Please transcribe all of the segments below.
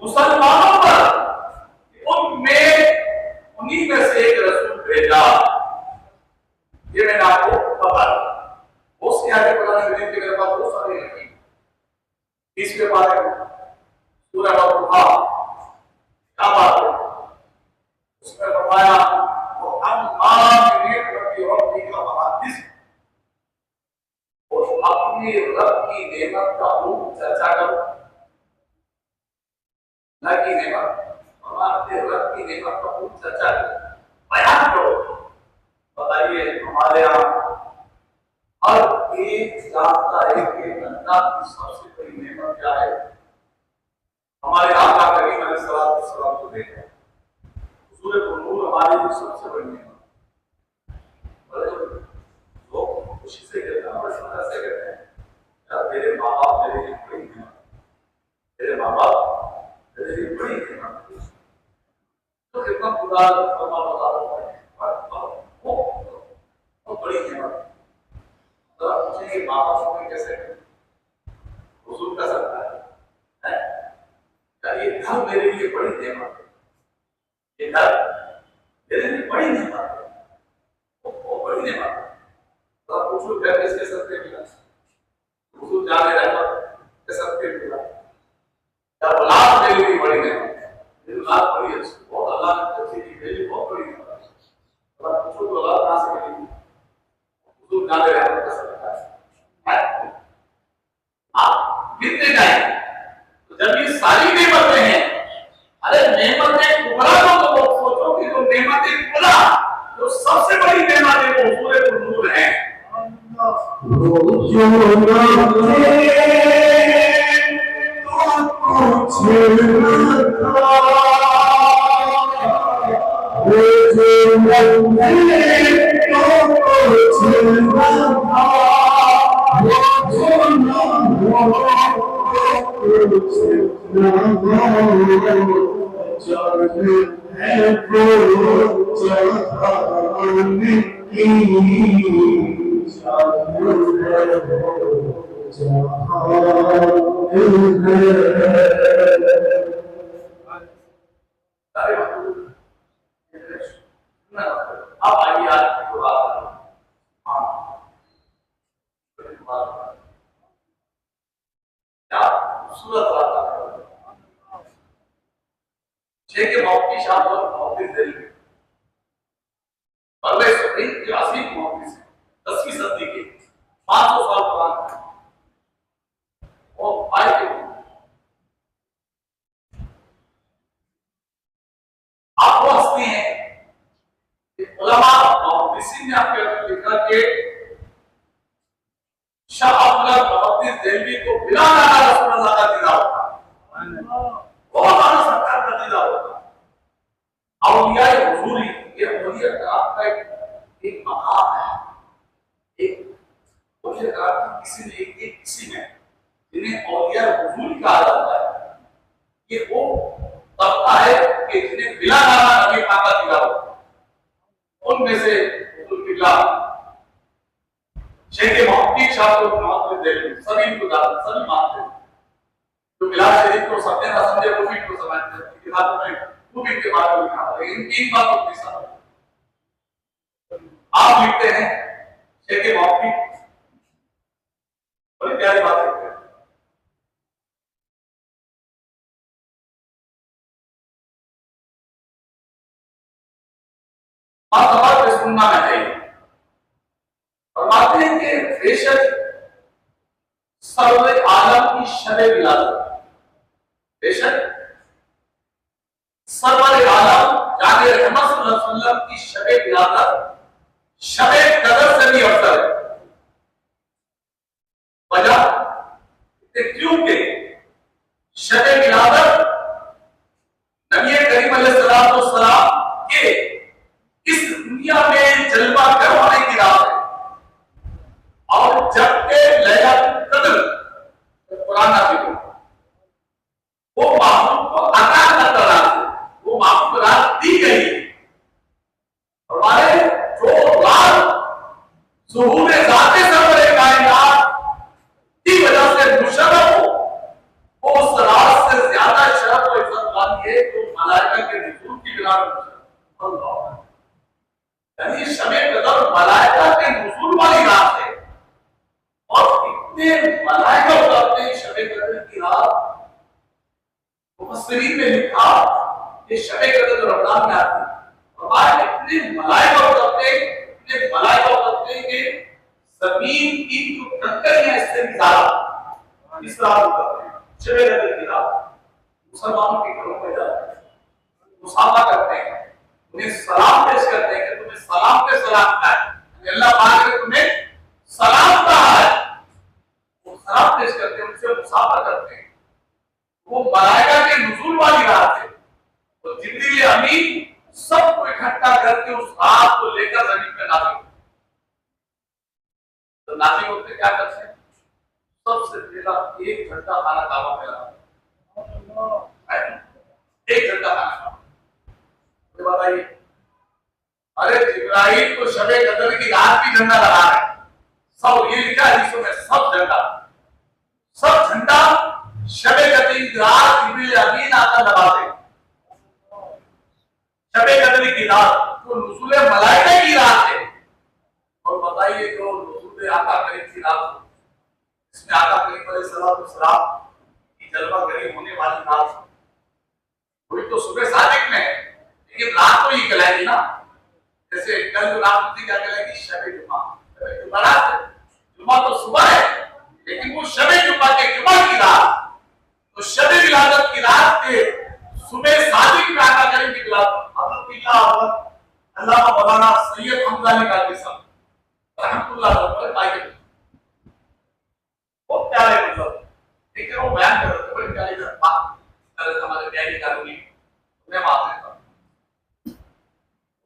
मुसलमानों पर उनमें उन्हीं में से एक रसूल भेजा। ये मैंने आपको बता दिया। उसके आगे कुरान करीम के बाद बहुत सारे हैं। इसके बारे में सूरह अल-दुहा क्या बात है, उसमें बताया वो अम्मा निअमति रब्बिका फहद्दिस, और अपने रब की नेमत का खूब चर्चा करो। अल्लाह की नेमत और अपने रब की नेमत का खूब चर्चा करो, बयान करो। बताइए हमारे यहाँ हर एक जानता है कि अल्लाह की सबसे बड़ी नेमत क्या है। हमारे आका करीम अलैहिस्सलाम को देखा, सूरह नूर हमारी सबसे बड़ी नेमत। लोग खुशी से कहते हैं और समझ से कहते हैं यार मेरे माँ बाप मेरे लिए बड़ी नेमत, मेरे माँ बाप मेरे लिए बड़ी नेमत। तो कितना खुदा फरमा बता वो बड़ी नेमत। तो आप पूछेंगे माँ बाप में कैसे वसूल कर सकता है? ये घर मेरे लिए बड़ी नेमत है, ये घर मेरे लिए बड़ी नेमत है, वो बड़ी नेमत है। तो आप पूछो घर किसके सत्य मिला, वसूल जाने रहमत के सत्य मिला, या औलाद मेरे लिए बड़ी नेमत है, मेरी औलाद बड़ी अच्छी, बहुत अल्लाह ने अच्छी दी, मेरी बहुत बड़ी नेमत है। तो आप पूछो तो औलाद कहाँ से मिली, वसूल जाने रहमत के सत्य है। आप गिनते जाएंगे तो जब ये सारी नेमतें हैं, अरे नेमतें कुबरा तो सोचो कि जो नेमतें कुबरा जो सबसे बड़ी नेमत है वो सूरह नूर है। अब आइए आज की बात के मौकी शाह और मौकी दिल्ली बल्ले सुप्रीम की असली मौकी से 10वीं सदी के 500 साल पुराना और आए के आप हंसते हैं कि उलमा और किसी ने आपके लिखा के शाह अब्दुल मुहद्दिस दिल्ली को बिना नाना रसूलुल्लाह का दीदा होता, वो हमारा सरकार का दीदा होता। औलियाए हुजूरी ये औलियत आपका एक मकाम है, एक औलियत आपकी किसी ने एक किसी में जिन्हें औलियाए हुजूरी कहा जाता है, ये वो तबका है कि जिन्हें बिला नाना नबी पाक का दीदा होता। उनमें से हुजूर किबला शेख मोहम्मद शाह को नवाब दिल्ली सभी को सभी मानते हैं, तो बिलाल शरीफ को सबने ना समझे वो भी को समझते हैं, किताबों में वो भी के बारे में लिखा है। लेकिन तीन बात को नहीं समझ आप लिखते हैं शेख मोहम्मद, बड़ी प्यारी बात लिखते हैं। आप सवाल पे सुनना है चाहिए। फरमाते हैं कि बेशक सर्वे आलम की शबे विलादत, बेशक सर्वे आलम जाने रहमत सल्लल्लाहु अलैहि वसल्लम की शबे विलादत शबे कदर से भी अफजल है। वजह क्योंकि शबे विलादत नबी करीम अलैहिस्सलाम के इस दुनिया में जलवा करवाने की रात है, और जबकि लैलतुल कद्र कुरान नाज़िल वो माहबूब को अता करता रात, वो माहबूब रात दी गई। हमारे जो रात ज़ुहूर ज़ाते सरवरे कायनात की वजह से मुशर्रफ हो, वो उस रात से ज्यादा शरफ और मुफस्सिरीन ने लिखा कि शब कदर रमजान में आती है और आज इतने मलाइका होते हैं, इतने मलाइका होते हैं कि जमीन की जो कंकरियां इससे भी ज्यादा इस रात होते हैं। शब कदर की रात मुसलमानों के घरों में जाते हैं, मुसाफा करते हैं, उन्हें सलाम पेश करते हैं कि तुम्हें सलाम पे सलाम है, अल्लाह पाक ने तुम्हें सलाम कहा है, वो सलाम पेश करते हैं, उनसे मुसाफा करते हैं। वो मलाइका के नुज़ूल वाली रात है, तो जिब्रील अमीन सबको इकट्ठा करके उस रात को लेकर जमीन पे नाज़िल होते। तो नाज़िल होते क्या करते हैं? सबसे पहला 1 घंटा खाना काबा में लगा, 1 घंटा खाना। बताइए, अरे जिब्राइल तो शबे कदर की रात भी झंडा लगा रहे हैं, सब ये लिखा है हदीसों में, सब झंडा शबे कदर की रात जिब्रील अमीन आकर लगाते हैं। शबे कदर की रात तो नुज़ूल मलाइका की रात है। और बताइए जो नुज़ूल आका करीम की रात, इसमें आका करीम अलैहिस्सलाम की जलवा गरी होने वाली रात, वही तो सुबह सादिक में है, लेकिन रात को ही कहलाएगी ना। जैसे कल जो रात होती क्या कहलाएगी? शबे जुमा। जुमा तो सुबह है, लेकिन वो शबे जुमा के जुमा की रात, तो शबे विलादत की रात के सुबह सादिक में आका करीम की विलादत। अल्लाह मौलाना सैयद हमजा अली कादरी साहब रहमतुल्लाह अलैह बहुत प्यारे, मतलब ठीक है, वो बयान कर रहे थे, बड़ी प्यारी बात कर रहे थे हमारे प्यारी कानूनी उन्हें माफ करता।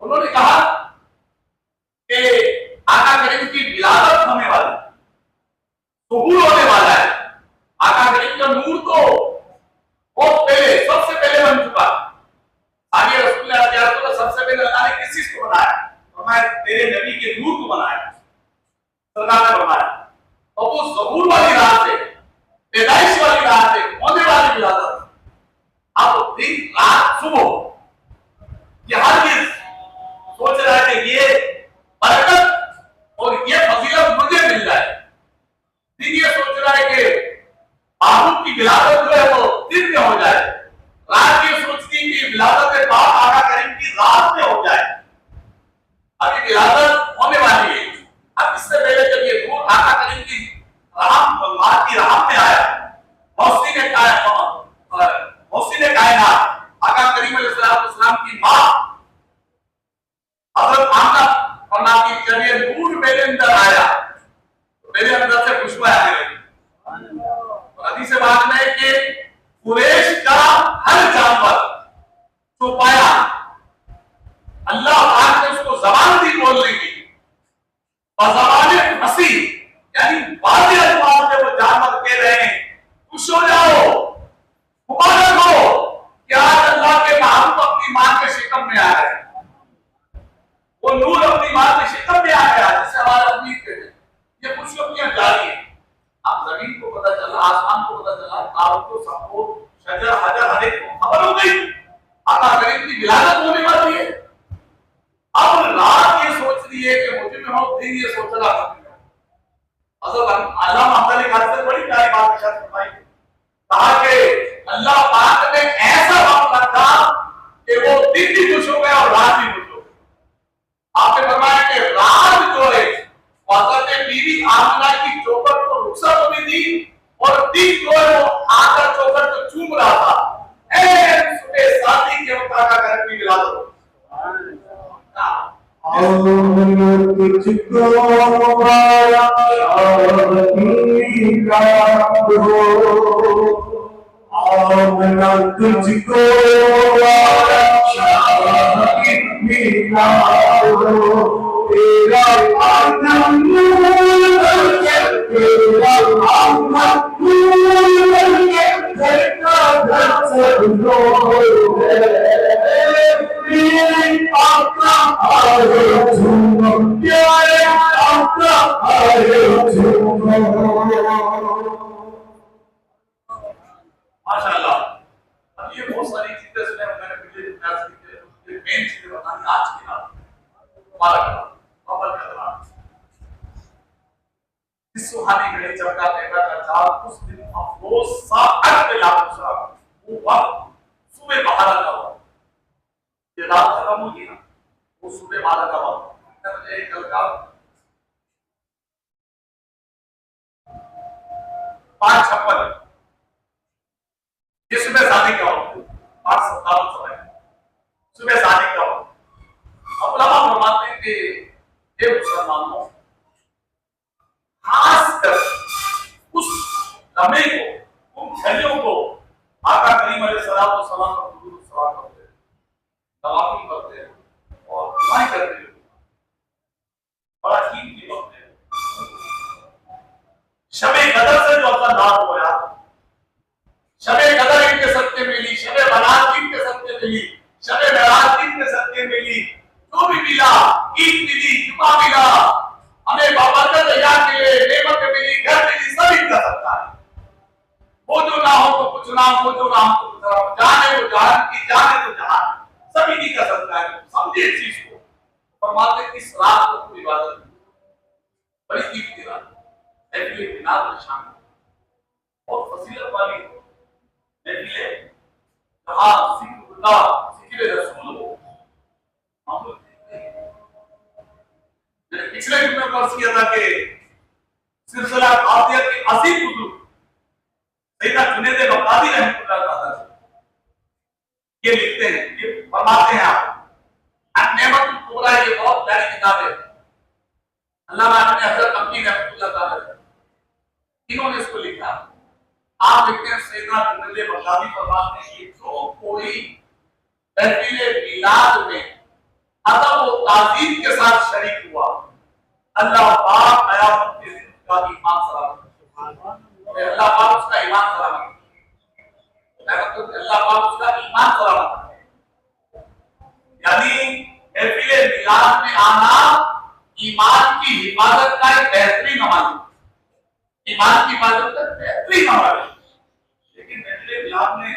उन्होंने कहा कि आका करीम की विलादत होने वाली, ज़ुहूर होने वाला है। आका करीम का नूर तो बहुत पहले, सबसे पहले बन चुका। आगे रसूलुल्लाह सबसे पहले अल्लाह ने किस चीज को बनाया? फरमाया तेरे नबी के नूर को बनाया, सरकार ने बनाया। और वो ज़ुहूर वाली रात है, पैदाइश वाली रात है, होने वाली विलादत। अब दिन रात सुबह ये हर चीज सोच रहा है कि ये बरकत और ये फजीलत मुझे मिल जाए। दिन ये सोच रहा है कि महबूब की विलादत जो है वो दिन में हो जाए, रात ये सोचती है कि विलादत के बाद आका करीम की रात में हो जाए। अभी विलादत होने वाली है। अब इससे पहले जब ये नूर आका करीम की रहम की रहम में आया, मौसी ने कायनात आका करीम अलैहिस्सलाम की मां हजरत आमना फरमाती है जब ये नूर मेरे अंदर आया तो मेरे अंदर से खुशबू आने लगी। हदीस से बात में कि कुरैश का हर जानवर जो पाया, अल्लाह पाक ने उसको जबान दी बोलने की, और जबान फसी यानी वाज़ेह अल्फाज में वो जानवर कह रहे हैं खुश हो जाओ, मुबारक हो कि आज अल्लाह के महबूब अपनी मां के शिकम में आ रहे हैं। वो नूर अपनी मां के शिकम में आ गया, जिसे हमारा उम्मीद कहते हैं। ये खुशखबरियां जारी है। अब जमीन को पता चला, आसमान को पता चला, तारों को, सबको, शजर हजर हर एक को खबर हो गई आका करीम की विलादत होने वाली है। अब रात ये सोच रही है कि मुझे में हो, दिन ये सोच रहा है। अल्लाह महमद अली कादरी से बड़ी प्यारी बात इरशाद फरमाई, कहा कि अल्लाह पाक ने ऐसा वक्त रखा कि वो दिन भी खुश हो गया और रात भी खुश हो गई। आपने फरमाया कि रात जो है हज़रत बीवी आमिना की चौखट को रुखसत भी दी, और दिन जो है वो आकर चौखट को चूम रहा था। ऐ सुबह सादी के वक्त आका करीम की विलादत। तुझको मुबारक आमना, तुझको तेरा आदम तेरा आमद घर का घर सब लोग आका आए झूमो, प्यारे आका आए झूमो। माशाअल्लाह। अब ये बहुत सारी चीजें सुने मैंने पिछले क्लास की, मेन चीजें बतानी आज की रात इस सुहानी घड़ी चमका देगा का चाँद उस दिन अफरोज वो सात पे लागू साहब वो वक्त सुबह 12 का वक्त, ये रात खत्म होगी ना, वो सुबह 12 का वक्त कल का 5:56 ये सुबह शादी का वक्त, 5:57 समय सुबह शादी का वक्त। अब उलमा फरमाते हैं कि ये मुसलमानों खासकर उस लम्हे को, उन घड़ियों को आका करीम अलैहिस्सलाम पर दुरूद सलाम करते हैं, तवाफ़ी करते हैं और दुआएं करते हैं। बड़ा कीमती वक्त है। शबे कदर से जो अल्लाह नाराज हुआ, शबे कदर इनके सत्य मिली, शबे बरात इनके सत्य मिली, शबे मेराज इनके सत्य मिली, जो भी मिला, ईद मिली, जुमा मिला, हमें बाबरकत याद मिले, नेमत मिली, घर मिली, सब इनका सत्ता है। वो जो ना हो तो कुछ ना हो, जो ना हो तो कुछ ना हो, जाने वो जहान की, जाने तो जहान, सब इन्हीं का सत्ता है। समझे इस चीज को। फरमाते इस रात को कोई इबादत बड़ी कीमती रात है, महफिल बिलाल में शामिल और फजीलत वाली महफिल जहां जिक्रुल्लाह, जिक्र रसूल हो। हम लोग मैंने पिछले दिन में अर्ज किया था कि सिलसिला कादिया के अजीम बुजुर्ग सैयदा जुनैद बगदादी रहमतुल्लाह अलैह ये लिखते हैं, ये फरमाते हैं आप नेमतुल कुबरा, ये बहुत प्यारी किताब है, अल्लामा अपने हजरत अब्दी रहमतुल्लाह अलैह इन्होंने इसको लिखा। आप लिखते हैं सैयदा जुनैद बगदादी फरमाते हैं कि जो कोई महफिल मिलाद में अदब और ताज़ीम के साथ शरीक हुआ, अल्लाह पाक कयामत के दिन का ईमान सलामत, अल्लाह पाक उसका ईमान सलामत, अल्लाह पाक उसका ईमान सलामत। यानी महफिल मिलाद में आना ईमान की हिफाजत का एक बेहतरीन अमल, ईमान की हिफाजत का बेहतरीन अमल है। लेकिन महफिल मिलाद में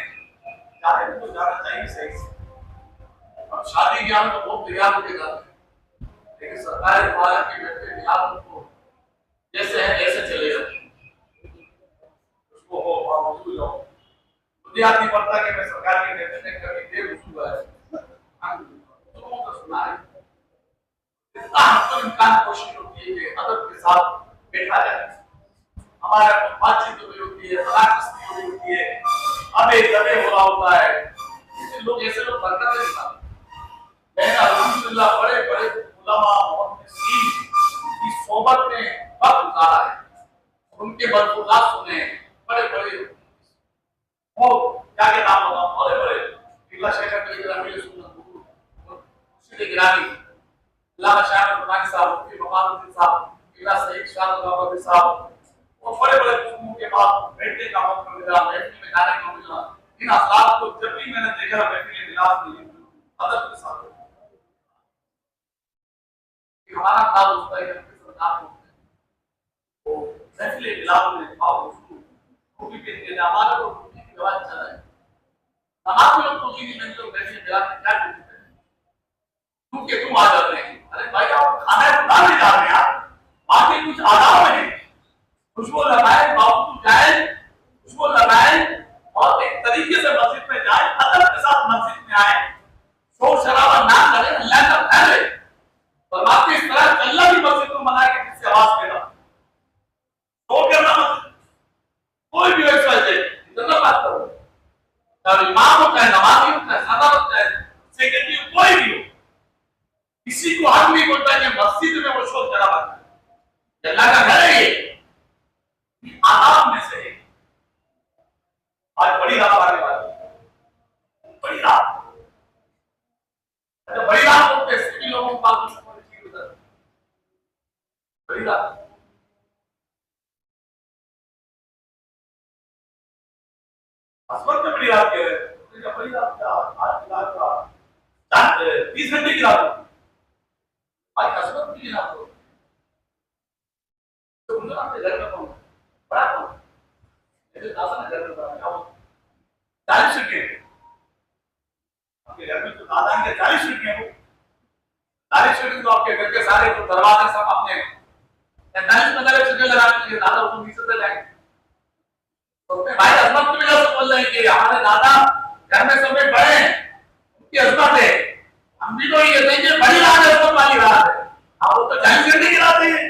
जाने को जाना चाहिए सही से। अब शादी ब्याह में तो बहुत तैयार होके जाते हैं, लेकिन सरकार द्वारा के महफिल मिलाद को जैसे है ऐसे चलेगा, उसको हो बावजूद हो मुझे याद नहीं पड़ता कि मैं सरकार के महफिल में कभी देर हुआ है, तो सुना है इतना हद इम्कान कोशिश होती है कि अदब के साथ बैठा जाए, हमारे बातचीत हो रही होती है, सलाह होती है, अबे दबे हो रहा होता है, लोग ऐसे लोग बरकत नहीं पाते। मैंने अल्हम्दुलिल्लाह बड़े बड़े उलमा मुहद्दिसीन की सोबत में वक्त गुजारा है, उनके बरखुरदार सुने, बड़े बड़े और क्या के नाम बताऊं, बड़े बड़े किला शेख अली ग्रामी सुन्नत गुरु मुर्शिद गिरानी, अल्लामा शाह फरमानी साहब, मुफ्ती ममानुद्दीन साहब, किला सईद शाह अब्बासी साहब और बड़े बड़े बुजुर्गों के पास बैठने का मौका मिला, महफिल में जाने का मिला। इन अफराद को जब भी मैंने देखा महफिल मिलाद में अदब के साथ हमारा काम होता है कि सरकार को महफिल मिलाद में आओ वो भी कहते हैं हमारा तो की रिवाज चल रहा है। हमारे लोग तो दीनी में तो महफिल मिलाद में क्या करते हैं, क्योंकि तुम आ जाते हैं, अरे भाई आप खाना तो नहीं जा रहे हैं, बाकी कुछ आदाब है, खुशबू लगाए, बाबू जाए, खुशबू लगाए और एक तरीके से मस्जिद में जाए, अदब के साथ मस्जिद में आए, शोर शराबा ना करें, अल्लाह का पहले और बाकी इस तरह अल्लाह भी मस्जिद को मना के किसी आवाज देना तो करना मत, कोई भी वैसा है इतना बात करो, चाहे इमाम होता है, नमाजी होता है, सादा होता है, सेक्रेटरी कोई भी हो, किसी को हक नहीं होता है कि मस्जिद में वो शोर शराबा करे, अल्लाह का घर है ये आदाब में से आज बड़ी रात आने वाली है, बड़ी रात, अच्छा बड़ी रात होते हैं लोगों को बात उधर बड़ी रात अस्मत में बड़ी रात कह रहे हैं, बड़ी रात क्या आज रात का 30 घंटे की रात, आज अस्मत की रात हो तो उन आपके घर में कौन बड़ा कौन मेरे दादा ने घर में बड़ा क्या हो 40 रुपये आपके घर में तो दादा के 40 रुपये हो, 40 रुपये तो आपके घर के सारे तो दरवाजे सब अपने 45 रुपये लगा के दादा उसको 20 रुपये जाएंगे, तो अपने भाई अजमत की वजह से बोल रहे हैं कि हमारे दादा घर में सबसे बड़े हैं, उनकी अजमत है। हम भी तो ये देंगे बड़ी रात है, अजमत वाली रात है। आप वो तो 40 घंटे गिराते हैं,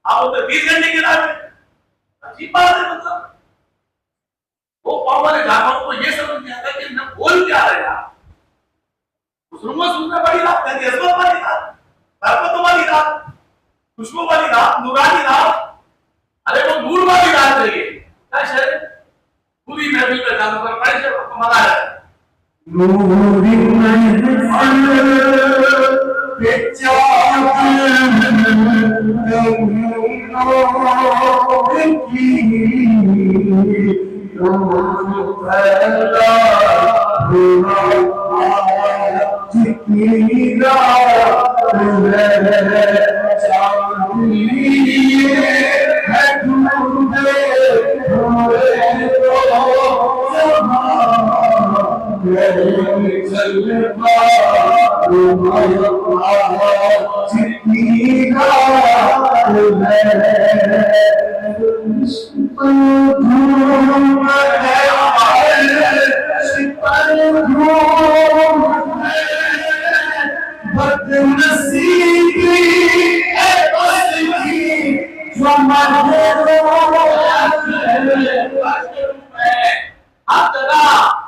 आप वो तो 20 घंटे गिराते हैं। अजीब बात है। मतलब वो पाव वाले जानवरों को ये समझ नहीं आता कि मैं बोल क्या रहा है। दूसरों सुनना बड़ी रात है, अजमत वाली रात, बरकत वाली रात, खुशबू वाली रात, नूरानी रात। अरे वो नूर वाली रात है। ये क्या शायद पूरी महफिल में जाने पर पैसे मजा है। नूरी महफिल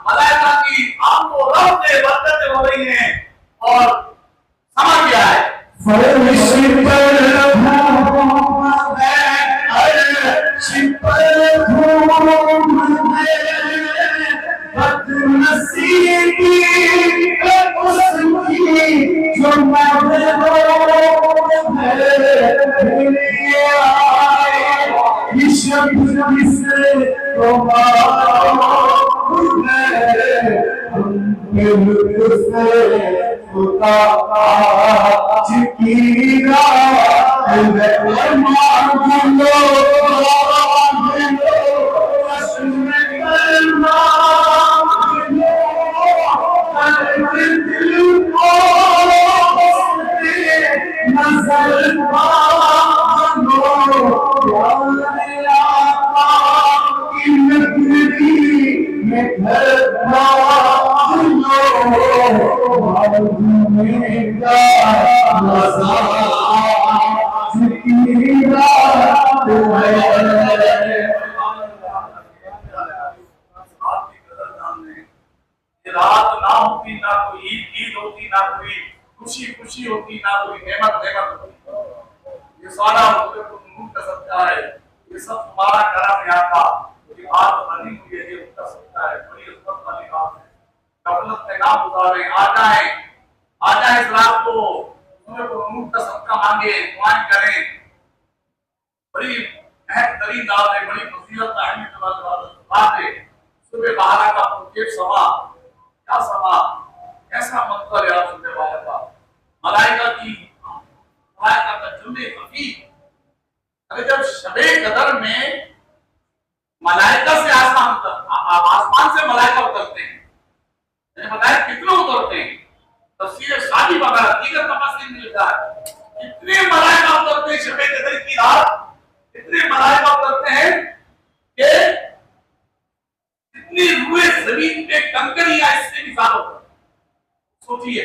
मलाइका की आंखों रोशनी बरकतें हो रही हैं और समझ गया है रात ना होती, ना कोई ईद होती, ना कोई खुशी होती, ना कोई नेमत होती। ये सारा मुझे तो नूर का सत्ता है। ये सब तुम्हारा करम यहाँ का बात बनी हुई है। ये उनका सत्ता है, बड़ी उम्मत वाली बात है। गफलत में ना गुजारे, आ जाए इस रात को, तुम्हें को नूर का सत्ता मांगे, दुआएं करें। बड़ी अहम तरीन बात है, बड़ी फजीलत अहमियत वाली बात है। सुबह बाहर का पुरकेट समा, क्या समा, ऐसा मंजर यार सुनने वाला था। मलाइका का जुम्मे खफी। अरे जब शबे कदर में मलाइका से आसमान से मलाइका उतरते हैं, मैंने बताया कितने उतरते हैं। तफसीर शादी वगैरह दीगर तफसीर में लिखा है इतने मलाइका उतरते हैं शबे कदर की रात, इतने मलाइका उतरते हैं कि इतनी रूए जमीन पे कंकरियां इससे भी ज्यादा होती। सोचिए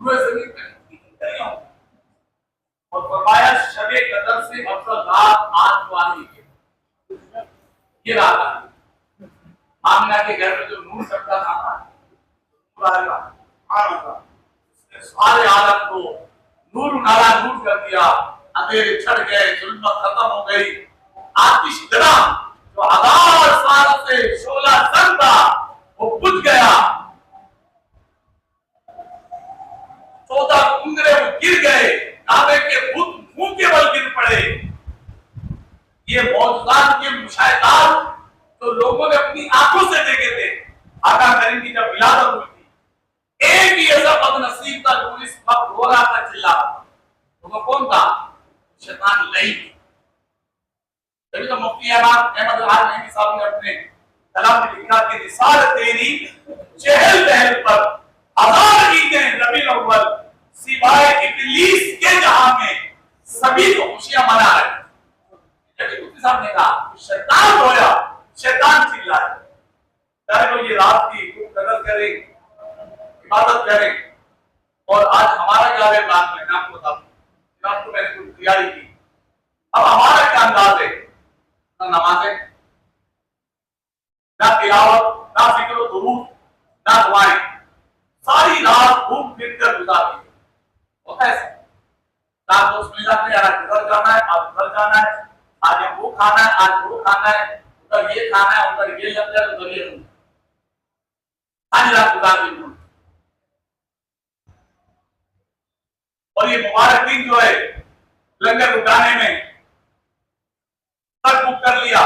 रूए जमीन पे कंकरियां होती। और फरमाया शबे कदर से अफजल रात आज वाली है। ये रात है। आमिना के घर में जो नूर चढ़ता था ना, नूर आएगा, उसने सारे आलम को नूर नाला नूर कर दिया। अंधेरे छड़ गए, जुल्मत खत्म हो गई। आतिश जला जो 1000 साल से शोला जल था वो बुझ गया। 14 कुंगरे वो गिर गए, काबे के बुत मुंह के बल गिर पड़े। ये मौजूदात, ये मुशाहिदात तो लोगों ने अपनी आंखों से देखे थे। आका करीम की जब विलादत हुई थी, एक ही ऐसा बदनसीब था जो इस वक्त रो रहा था, चिल्ला रहा था। वो कौन था? शैतान लईक। तभी तो मुफ्ती अहमद नईमी साहब ने अपने कलाम में लिखा कि निसार तेरी चहल पहल पर हजार ईदें रबीउल अव्वल, सिवाय इब्लीस के जहां में सभी को खुशियां मना रहे। जब मुफ्ती साहब ने कहा शैतान रोया, शैतान रात की खूब कदर करें, इबादत करें। और आज हमारा क्या है प्लान में, मैं आपको बताता हूँ। रात को मैंने कुछ तैयारी की। अब हमारा क्या अंदाज है, ना नमाजें, ना तिलावत, ना जिक्र व दुरूद, ना दुआएं, सारी रात घूम फिर कर गुजार दी। होता है ऐसा? रात दोस्त मिल जाते हैं, आज उधर जाना है, आज उधर जाना है, आज वो खाना है, आज वो खाना है, उधर ये खाना है, उधर ये लग जाए, उधर ये, सारी रात गुजार दी। और ये मुबारक दिन जो है, लंगर उठाने में ट्रक बुक कर लिया,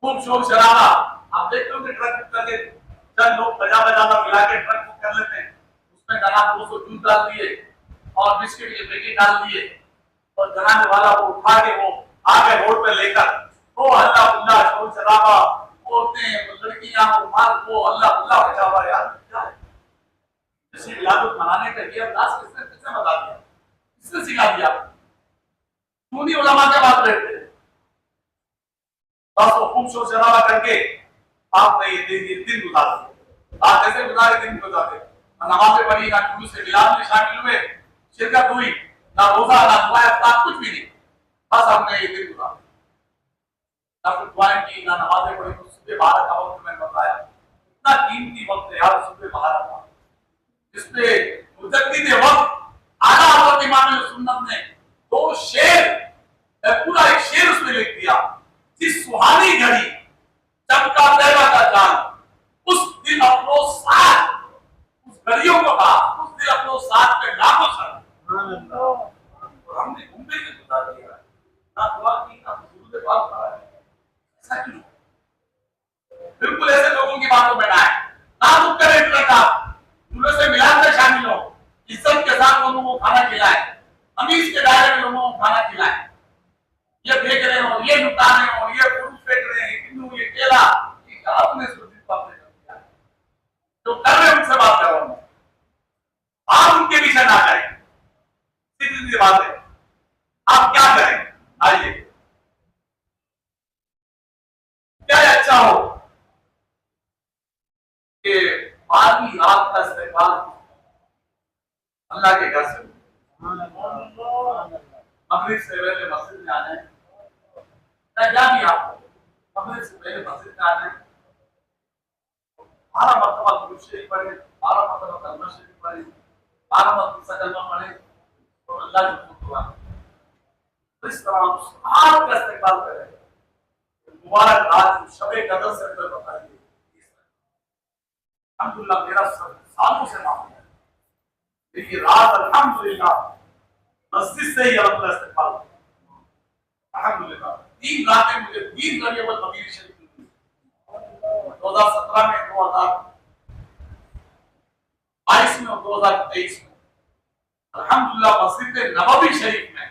खूब शोर शराबा। आप देखते हो कि ट्रक बुक करके चंद लोग बजा बजाना मिला के ट्रक बुक कर लेते हैं, उसमें जनाब 200 जूस डाल दिए और बिस्किट के पैकेट डाल दिए, और जनाने वाला वो उठा के वो आगे रोड पे लेकर वो हल्ला गुल्ला शोर शराबा, औरतें, लड़कियां, वो माल, वो अल्लाह अल्लाह बचा हुआ। यार क्या है इसी मिलादुल मनाने का ये अंदाज किसने किसने बता दिया, किसने सिखा दिया? सुन्नी उलमा के बात रहते हैं, बस वो खूब शोर शराबा करके आपने ये दिन गुजार दिए। आप कैसे गुजारे दिन गुजारे? नमाज़ें पढ़ी, ना जुलूस से मिलाद में शामिल हुए, शिरकत हुई, ना रोजा, ना दुआ, ना कुछ भी नहीं, बस हमने ये दिन गुजारा। ना कुछ दुआएं की, ना नमाज़ें पढ़ी। तो सुबह 12 का वक्त मैंने बताया, इतना कीमती वक्त है यार सुबह 12 का, जिसपे मुजद्दिद वक्त आला हज़रत इमाम सुन्नत ने 2 शेर, पूरा एक शेर उसमें लिख दिया। जिस सुहानी घड़ी चमका तैरा का चांद, उस दिन अपनो साथ, उस घड़ियों को कहा, उस दिन अपनो साथ पे लाखों साल। और हमने घूमते हुए गुजार दिया, ना दुआ की, ना दुरूद पाक पढ़ा है। ऐसा क्यों? बिल्कुल ऐसे लोगों की बातों में ना आए, ना रुक कर एक रखा, दूल्हे से मिलाद में शामिल हो, इज्जत के साथ लोगों को खाना खिलाए, अमीज के दायरे में लोगों को खाना खिलाए। ये फेंक रहे हो, ये लुटा रहे हो, ये पुरुष फेंक रहे हैं, हिंदू, ये केला, ये आपने सुरक्षित बात नहीं किया। जो कर रहे हैं उनसे बात करो, आप उनके पीछे ना जाए। सीधी सीधी बात है, आप क्या करें? आइए, क्या अच्छा हो कि 12वीं रात का इस्तेमाल अल्लाह के घर से, मगरिब से पहले मस्जिद में आना है, क्या भी आपको मगरिब से पहले मस्जिद में आना है, 12 मरतबा दुरूद शरीफ पढ़े, 12 मरतबा कलमा शरीफ पढ़े, 12 मरतबा कलमा पढ़े, तो अल्लाह की दुआ। तो इस तरह उस रात का इस्तेमाल करें, मुबारक रात शब-ए कदर से अंदर बताइए। अल्हम्दुलिल्लाह मेरा सालों से नाम है, लेकिन रात अल्हम्दुलिल्लाह मस्जिद से ही अपना इस्तेमाल, अल्हम्दुलिल्लाह 3 रातें मुझे 3 घड़ियों में मदीना शरीफ में 2017 में, 2022 में और 2023 में। अल्हम्दुलिल्लाह मस्जिद नबवी शरीफ में,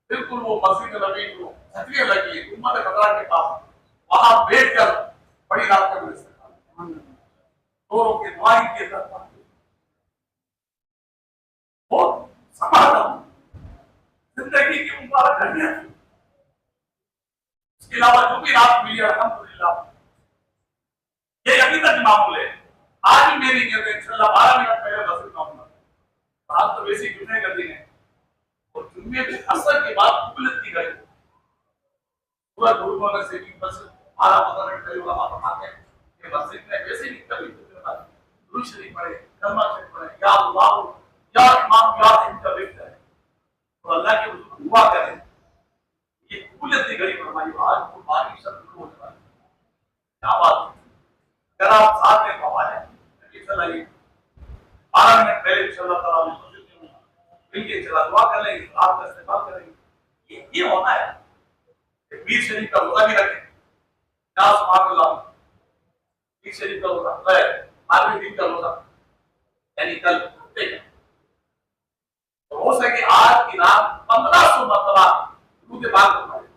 बिल्कुल वो मस्जिद नबवी को छतरियां लगी है उम्मत खतरा के पास, वहां बैठकर बड़ी रात का इस्तेमाल, दोनों की दुआएं की तरफ बहुत समाधान जिंदगी की मुबारक घड़ियां। इसके अलावा जो भी रात मिली अल्हम्दुलिल्लाह, ये अभी तक मामूल है। आज भी मेरी नीयत है इंशाअल्लाह 12 मिनट पहले मस्जिद में आऊंगा। आज तो वैसे जुम्मे का दिन है, और जुम्मे के असर के बाद कुबलत की घड़ी पूरा दूर होने से भी बस 12 मिनट पहले वहां आते हैं कि मस्जिद में वैसे भी कभी दुरूद शरीफ पढ़े, कलमा शरीफ पढ़े, या अल्लाह या इमाम या इनका विक्त है, तो अल्लाह के दुआ करें। ये कुबूलियत की घड़ी पर हमारी आज को 12वीं शब शुरू होने वाली है। क्या बात है, अगर आप साथ में हमारे चलाइए 12 मिनट पहले इंशाअल्लाह ताला मिलके चला दुआ कर लेंगे, रात का इस्तेमाल करेंगे। ये होना है। मीर शरीफ का रोजा भी रखें, क्या सुभान अल्लाह, मीर शरीफ का रोजा 12वें दिन का रोजा, यानी कल तो हो सके आज की रात 1500 मरतबा दूध पाक पढ़े,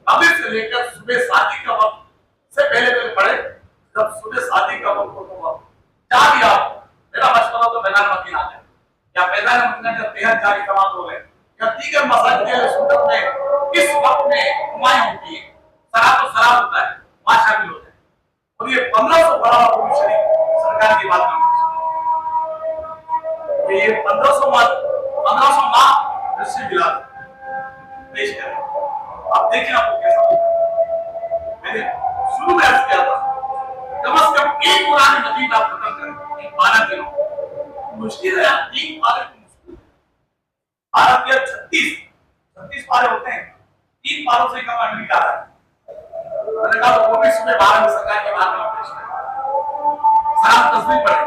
अभी से लेकर सुबह शादी का वक्त से पहले पढ़े। जब सुबह शादी का वक्त हो तो क्या भी आप, मेरा मशवरा तो मैदान मदीना है या मैदान मदीना का बेहद जारी समाज हो गए या दीगर मसाजिद के सुन्नत में इस वक्त में हुमायूं होती है, सलात और सलाम होता है, वहां शामिल होते हैं। और ये 1500 बड़ा रूम शरीफ सरकार की बात नहीं, ये 1500 माह दृश्य दिला पेश करें। आप देखिए आपको कैसा लगता। मैंने शुरू में अर्ज किया था कम से कम एक कुरान मजीद आप खत्म करें इन 12 दिनों, मुश्किल है। 3 पारे मुश्किल, भारत के 36 पारे होते हैं, 3 पारों से कम अमेरिका है। मैंने कहा वो भी सुबह 12 में सरकार के बारे में पेश करें, साफ तस्वीर पड़े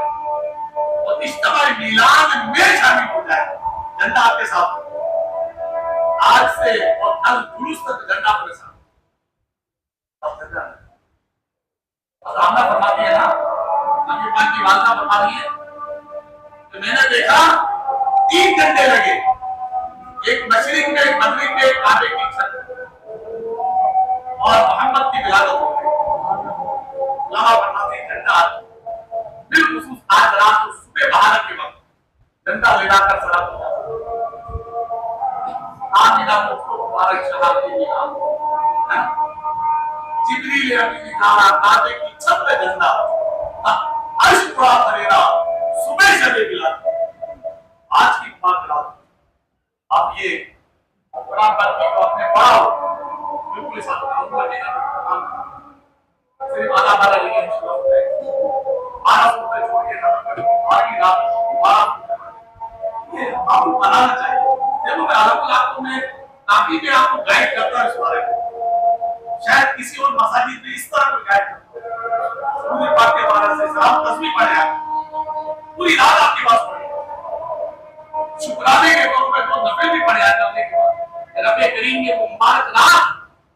और इज्तिमाई मिलाद में शामिल हो जाए। झंडा आपके साथ आज से और कल जुलूस तक झंडा अपने साथ। और सामना फरमाती है ना, नबी पाक की वालदा फरमा रही है कि मैंने देखा 3 घंटे लगे, एक मशरिक में, एक मगरिब में, काबे की छत और मोहम्मद की विलादत हो गई। लम्हा फरमाते हैं झंडा बिलखुसूस आज रात को सुबह बाहर के वक्त झंडा लेकर सड़क हो जाता आमिना मुझको मुबारक शहाद दी जिब्रील अमीन ने कहा काबे की छत पे झंडा अर्श पूरा करेगा सुबह से मिला। आज की बात रात आप ये कुरान पर की तो अपने पढ़ाओ बिल्कुल इस बात सिर्फ आधा बारह लिखे छोड़ के आगे रात ये आपको बनाना चाहिए। देखो मैं आपको मैं काफी में आपको गाइड करता हूं इस बारे में, शायद किसी और मसाजिद में इस तरह को गाइड करता हूं। पूरी बात के बारे से आप तस्वीर पढ़े आप पूरी रात आपकी बात पढ़े, शुक्राने के तौर पर तो नफिल भी पढ़े करने के बाद रब्बे करीम के मुबारक रात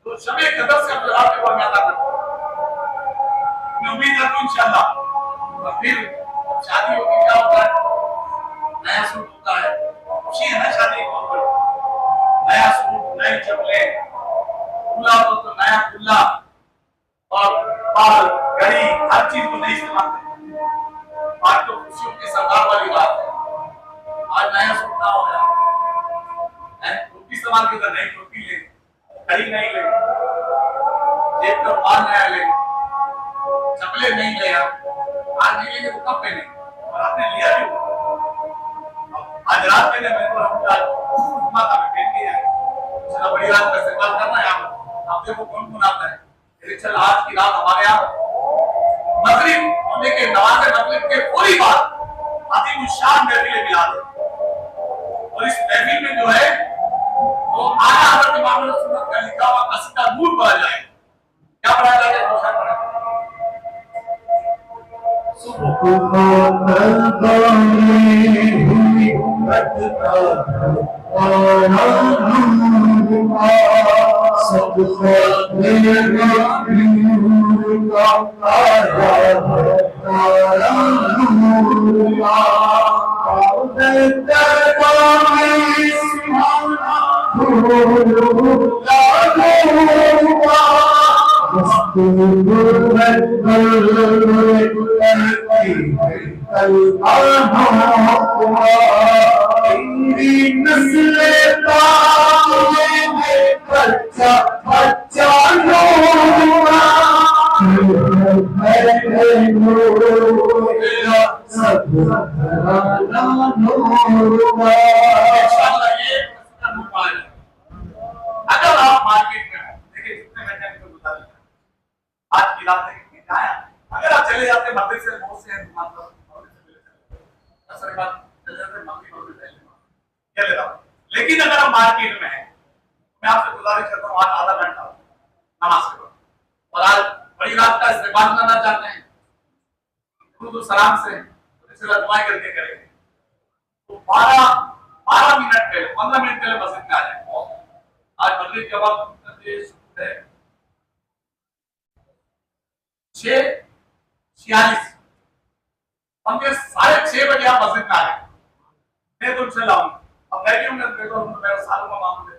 तो शबे कदर से अपने रात को अदा करते हैं। मैं उम्मीद करता हूं इंशाअल्लाह। और फिर शादी होगी क्या होता है, नया सूट होता है, खुशी है ना शादी को, नया सूट, नई चप्पलें, दूल्हा हो तो नया दूल्हा और बाल घड़ी हर चीज को नहीं इस्तेमाल करते। आज तो खुशियों की सरदार वाली बात है, आज नया सूट ना हो गया, टोपी इस्तेमाल की, नई टोपी ले, घड़ी नहीं ले, जेब का बाल नया ले, चप्पलें नहीं ले, आज नहीं लेंगे तो कब पहने, और आपने लिया भी आज रात पहले मैं तो माता में पहन के आया, चलो बड़ी रात का इस्तेमाल करना है आप देखो कौन कौन आता है। लेकिन चल आज की रात हमारे यहाँ मगरिब होने के नमाज़ मगरिब के पूरी बात अतीम शान महफिल मिला दे, और इस महफिल में जो है वो आला हज़रत इमाम सुन्नत का लिखा हुआ कसीदा नूर पढ़ा जाए। क्या पढ़ा जाएगा? रोशन पढ़ा अगर आप मार्केट में देखिए जितने मैंने आपको बता दिया आज की रात में आया, अगर आप चले जाते मस्जिद से बहुत से मतलब असर बात चले जाते मस्जिद क्या लेता, लेकिन अगर आप मार्केट में है मैं आपसे गुजारिश करता हूँ आज आधा घंटा नमाज के बाद, और आज बड़ी रात का इस्तेमाल करना चाहते हैं तो सलाम से दुआएं करके करेंगे तो 12 मिनट पहले 15 मिनट पहले मस्जिद में आ जाए। आज मगरिब के वक्त है 6:46, हम 6:30 बजे आप मस्जिद में आ गए, मैं तो चला हूँ। अब मैं भी हूँ, मेरा सालों का मामूल है,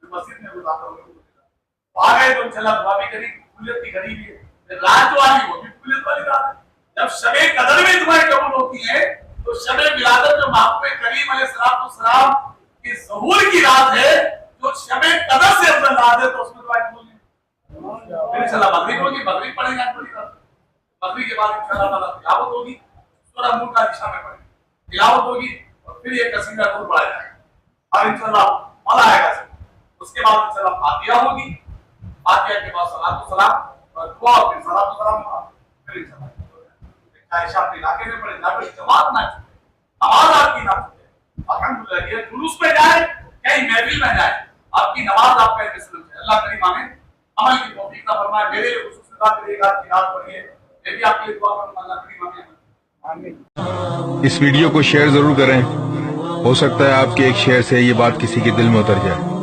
मस्जिद में गुजारता हूँ तो आ गए तो चला दुआ भी करी, कबूलियत की घड़ी भी है, रात जो आई वो भी कबूलियत वाली रात है। जब शबे कदर में दुआएं कबूल होती है तो शबे विलादत जो महबूब करीम अलैहिस्सलाम की ज़हूर की रात है, जो शबे कदर से अफजल रात है, तो उसमें दुआएं कबूल नहीं। फिर चला मगरिब होगी, मगरिब पढ़ेंगे थोड़ी रात, बकरी के बाद इंशाअल्लाह ताला तिलावत होगी, सूरह मुल्क का दिशा में पढ़ेंगे, तिलावत होगी और फिर ये कसीदा दूर पढ़ा जाएगा और इंशाअल्लाह मजा आएगा सब। उसके बाद इंशाअल्लाह फातिहा होगी, फातिहा के बाद सलात व सलाम और दुआ और फिर सलात व सलाम फिर इंशाअल्लाह आयशा अपने इलाके में पढ़े ना कोई जमात ना छूटे, नमाज आपकी ना छूटे। अल्हम्दुलिल्लाह ये जुलूस में जाए कहीं महफिल में जाए आपकी नमाज आपका मिसल है। अल्लाह करीम हमें अमल की तौफीक अता फरमाए। मेरे लिए खुसूस बात करिएगा कि रात पढ़िए, मैं भी आपके लिए दुआ करूंगा। अल्लाह करीम हमें आमीन। इस वीडियो को शेयर जरूर करें, हो सकता है आपके एक शेयर से ये बात किसी के दिल में उतर जाए।